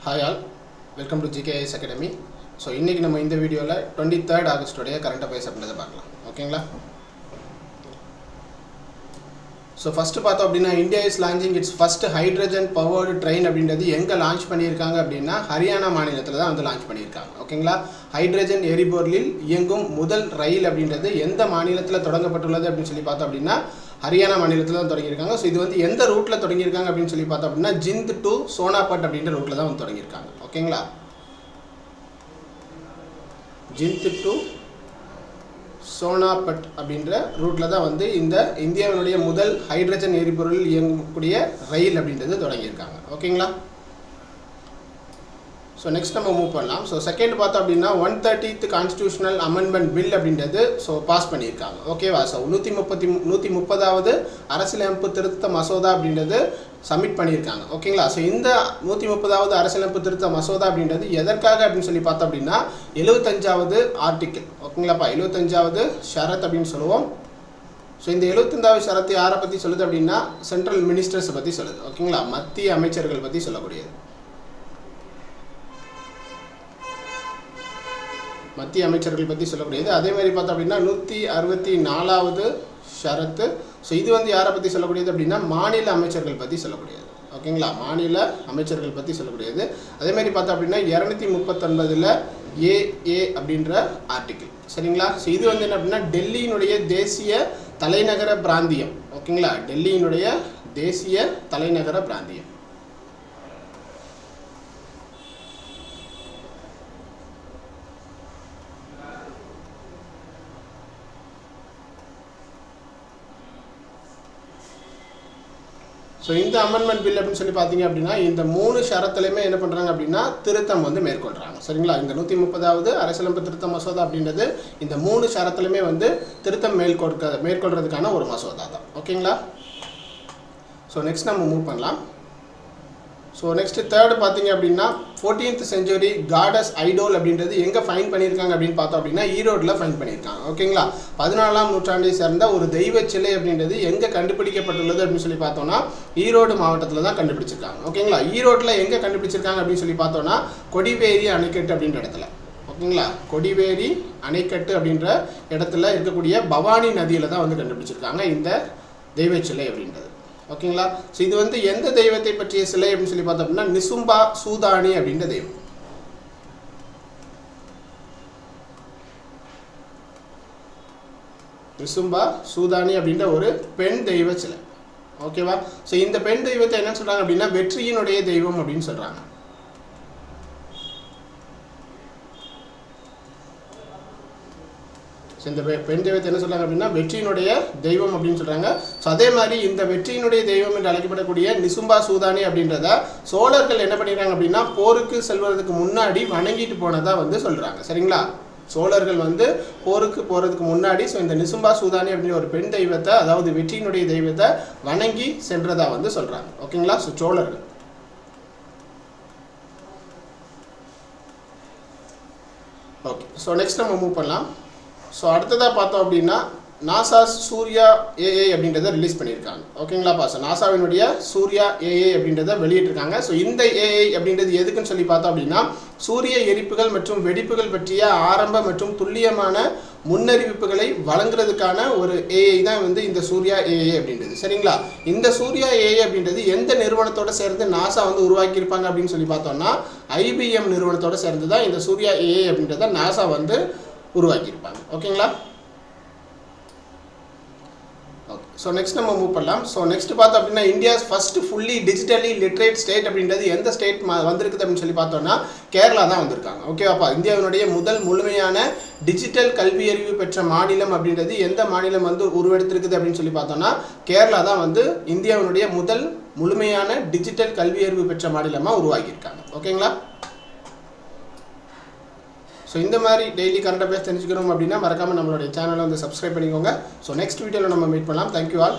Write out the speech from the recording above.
Hi all, welcome to GKIS Academy. So இன்னைக்கு நம்ம இந்த வீடியோல 23rd August உடைய current affairs அப்படின்றத பார்க்கலாம். ஓகேங்களா? So first பார்த்தோம் அப்படினா India is launching its first hydrogen powered train அப்படின்றது எங்க லான்ச் பண்ணியிருக்காங்க அப்படினா ஹரியானா மாநிலத்துல தான் வந்து லான்ச் பண்ணியிருக்காங்க. ஓகேங்களா? ஹைட்ரஜன் எரிபொருளில் இயங்கும் முதல் ரயில் அப்படின்றது எந்த மாநிலத்துல தொடங்கப்பட்டுள்ளது அப்படினு சொல்லி பார்த்தோம் அப்படினா ஹரியானா மாநிலத்துல தான் தொடங்கியிருக்காங்க. ஸோ இது வந்து எந்த ரூட்ல தொடங்கியிருக்காங்க அப்படின்னு சொல்லி பார்த்தோம் அப்படின்னா ஜிந்த் டு சோனாபட் அப்படின்ற ரூட்ல தான் வந்து தொடங்கியிருக்காங்க. ஓகேங்களா? ஜிந்த் டு சோனாபட் அப்படின்ற ரூட்ல தான் வந்து இந்த இந்தியாவினுடைய முதல் ஹைட்ரஜன் எரிபொருள் இயங்கக்கூடிய ரயில் அப்படின்றது தொடங்கியிருக்காங்க. ஓகேங்களா? ஸோ நெக்ஸ்ட் நம்ம மூவ் பண்ணலாம். ஸோ செகண்ட் பார்த்தோம் அப்படின்னா 130th கான்ஸ்டியூஷனல் அமெண்ட்மெண்ட் பில் அப்படின்றது ஸோ பாஸ் பண்ணியிருக்காங்க. ஓகேவா? ஸோ 130வது அரசியலமைப்பு திருத்த மசோதா அப்படின்றது சப்மிட் பண்ணியிருக்காங்க. ஓகேங்களா? ஸோ இந்த 130வது அரசியலமைப்பு திருத்த மசோதா அப்படின்றது எதற்காக அப்படின்னு சொல்லி பார்த்தோம் அப்படின்னா 75வது ஆர்டிக்கிள். ஓகேங்களாப்பா, 75வது ஷரத் அப்படின்னு சொல்லுவோம். ஸோ இந்த 75வது ஷரத்து யாரை பற்றி சொல்லுது அப்படின்னா சென்ட்ரல் மினிஸ்டர்ஸை பற்றி சொல்லுது. ஓகேங்களா? மத்திய அமைச்சர்கள் பற்றி சொல்லக்கூடியது. மத்திய அமைச்சர்கள் பற்றி சொல்லக்கூடியது. அதே மாதிரி பார்த்தோம் அப்படின்னா 164வது ஷரத்து. ஸோ இது வந்து யாரை பற்றி சொல்லக்கூடியது அப்படின்னா மாநில அமைச்சர்கள் பற்றி சொல்லக்கூடியது. ஓகேங்களா? மாநில அமைச்சர்கள் பற்றி சொல்லக்கூடியது. அதே மாதிரி பார்த்தோம் அப்படின்னா 239ல் ஏஏ அப்படின்ற ஆர்டிக்கிள். சரிங்களா? ஸோ இது வந்து என்ன அப்படின்னா டெல்லியினுடைய தேசிய தலைநகர பிராந்தியம். ஓகேங்களா? டெல்லியினுடைய தேசிய தலைநகர பிராந்தியம். ஸோ இந்த அமெண்ட்மெண்ட் பில் அப்படின்னு சொல்லி பார்த்தீங்க அப்படின்னா இந்த 3 ஷரத்துலையுமே என்ன பண்ணுறாங்க அப்படின்னா திருத்தம் வந்து மேற்கொள்கிறாங்க. சரிங்களா? இந்த 130வது அரசியலமைப்பு திருத்த மசோதா அப்படின்றது இந்த 3 ஷரத்துலையுமே வந்து திருத்தம் மேற்கொள்றதுக்கான ஒரு மசோதா தான். ஓகேங்களா? ஸோ நெக்ஸ்ட் நம்ம மூவ் பண்ணலாம். ஸோ நெக்ஸ்ட் தேர்டு பார்த்தீங்க அப்படின்னா 14th century காடஸ் ஐடோல் அப்படின்றது எங்கே ஃபைன் பண்ணியிருக்காங்க அப்படின்னு பார்த்தோம் அப்படின்னா ஈரோட்டில் ஃபைன் பண்ணியிருக்காங்க. ஓகேங்களா? 14ஆம் நூற்றாண்டை சேர்ந்த ஒரு தெய்வ சிலை அப்படின்றது எங்கே கண்டுபிடிக்கப்பட்டுள்ளது அப்படின்னு சொல்லி பார்த்தோம்னா ஈரோடு மாவட்டத்தில் தான் கண்டுபிடிச்சிருக்காங்க. ஓகேங்களா? ஈரோட்டில் எங்கே கண்டுபிடிச்சிருக்காங்க அப்படின்னு சொல்லி பார்த்தோம்னா கொடிவேரி அணைக்கட்டு அப்படின்ற இடத்துல. ஓகேங்களா? கொடிவேரி அணைக்கட்டு அப்படின்ற இடத்துல இருக்கக்கூடிய பவானி நதியில் தான் வந்து கண்டுபிடிச்சிருக்காங்க இந்த தெய்வ சிலை அப்படின்றது. ஓகேங்களா? ஸோ இது வந்து எந்த தெய்வத்தை பற்றிய சிலை அப்படின்னு சொல்லி பார்த்தோம் அப்படின்னா நிசும்பா சூதானி அப்படின்ற தெய்வம். நிசும்பா சூதானி அப்படின்ற ஒரு பெண் தெய்வ சிலை. ஓகேவா? ஸோ இந்த பெண் தெய்வத்தை என்ன சொல்றாங்க அப்படின்னா வெற்றியினுடைய தெய்வம் அப்படின்னு சொல்றாங்க. இந்த பெண் தெய்வத்தை என்ன சொல்றாங்க அப்படின்னா வெற்றியினுடைய தெய்வம் அப்படின்னு சொல்றாங்க. ஸோ அதே மாதிரி இந்த வெற்றியினுடைய தெய்வம் என்று அழைக்கப்படக்கூடிய நிசும்பா சூதானி அப்படின்றத சோழர்கள் என்ன பண்ணிடுறாங்க அப்படின்னா போருக்கு செல்வதற்கு முன்னாடி வணங்கிட்டு போனதா வந்து சொல்றாங்க. சரிங்களா? சோழர்கள் வந்து போருக்கு போறதுக்கு முன்னாடி ஸோ இந்த நிசும்பா சூதானி அப்படின்ற ஒரு பெண் தெய்வத்தை அதாவது வெற்றியினுடைய தெய்வத்தை வணங்கி சென்றதா வந்து சொல்றாங்க. ஓகேங்களா? ஸோ சோழர்கள். ஓகே. ஸோ நெக்ஸ்ட் நம்ம மூவ் பண்ணலாம். ஸோ அடுத்ததாக பார்த்தோம் அப்படின்னா நாசா சூர்யா ஏஏ அப்படின்றத ரிலீஸ் பண்ணியிருக்காங்க. ஓகேங்களாப்பா? ஸோ நாசாவினுடைய சூர்யா ஏஏ அப்படின்றத வெளியிட்டிருக்காங்க. ஸோ இந்த ஏஐ அப்படின்றது எதுக்குன்னு சொல்லி பார்த்தோம் அப்படின்னா சூரிய எரிப்புகள் மற்றும் வெடிப்புகள் பற்றிய ஆரம்ப மற்றும் துல்லியமான முன்னறிவிப்புகளை வழங்குறதுக்கான ஒரு ஏஐ தான் வந்து இந்த சூர்யா ஏஐ அப்படின்றது. சரிங்களா? இந்த சூர்யா ஏஐ அப்படின்றது எந்த நிறுவனத்தோட சேர்ந்து நாசா வந்து உருவாக்கியிருப்பாங்க அப்படின்னு சொல்லி பார்த்தோம்னா IBM நிறுவனத்தோட சேர்ந்து தான் இந்த சூர்யா ஏஐ அப்படின்றத நாசா வந்து உருவாக்கியிருப்பாங்க. ஓகேங்களா? ஓகே. ஸோ நெக்ஸ்ட் நம்ம மூவ் பண்ணலாம். ஸோ நெக்ஸ்ட் பார்த்தோம் அப்படின்னா India's first fully digitally literate state அப்படின்றது எந்த ஸ்டேட் வந்திருக்குது அப்படின்னு சொல்லி பார்த்தோம்னா கேரளா தான் வந்திருக்காங்க. ஓகேவாப்பா? இந்தியாவினுடைய முதல் முழுமையான டிஜிட்டல் கல்வி அறிவு பெற்ற மாநிலம் அப்படின்றது எந்த மாநிலம் வந்து உருவெடுத்திருக்குது அப்படின்னு சொல்லி பார்த்தோம்னா கேரளா தான் வந்து இந்தியாவினுடைய முதல் முழுமையான டிஜிட்டல் கல்வி அறிவு பெற்ற மாநிலமாக உருவாக்கியிருக்காங்க. ஓகேங்களா? ஸோ இந்த மாதிரி டெய்லி கரண்ட் அஃபேர்ஸ் தெரிஞ்சுக்கணும் அப்படின்னா மறக்காமல் நம்மளுடைய சேனலை வந்து சப்ஸ்கிரைப் பண்ணிக்கோங்க. ஸோ நெக்ஸ்ட் வீடியோவில் நம்ம மீட் பண்ணலாம். Thank you all.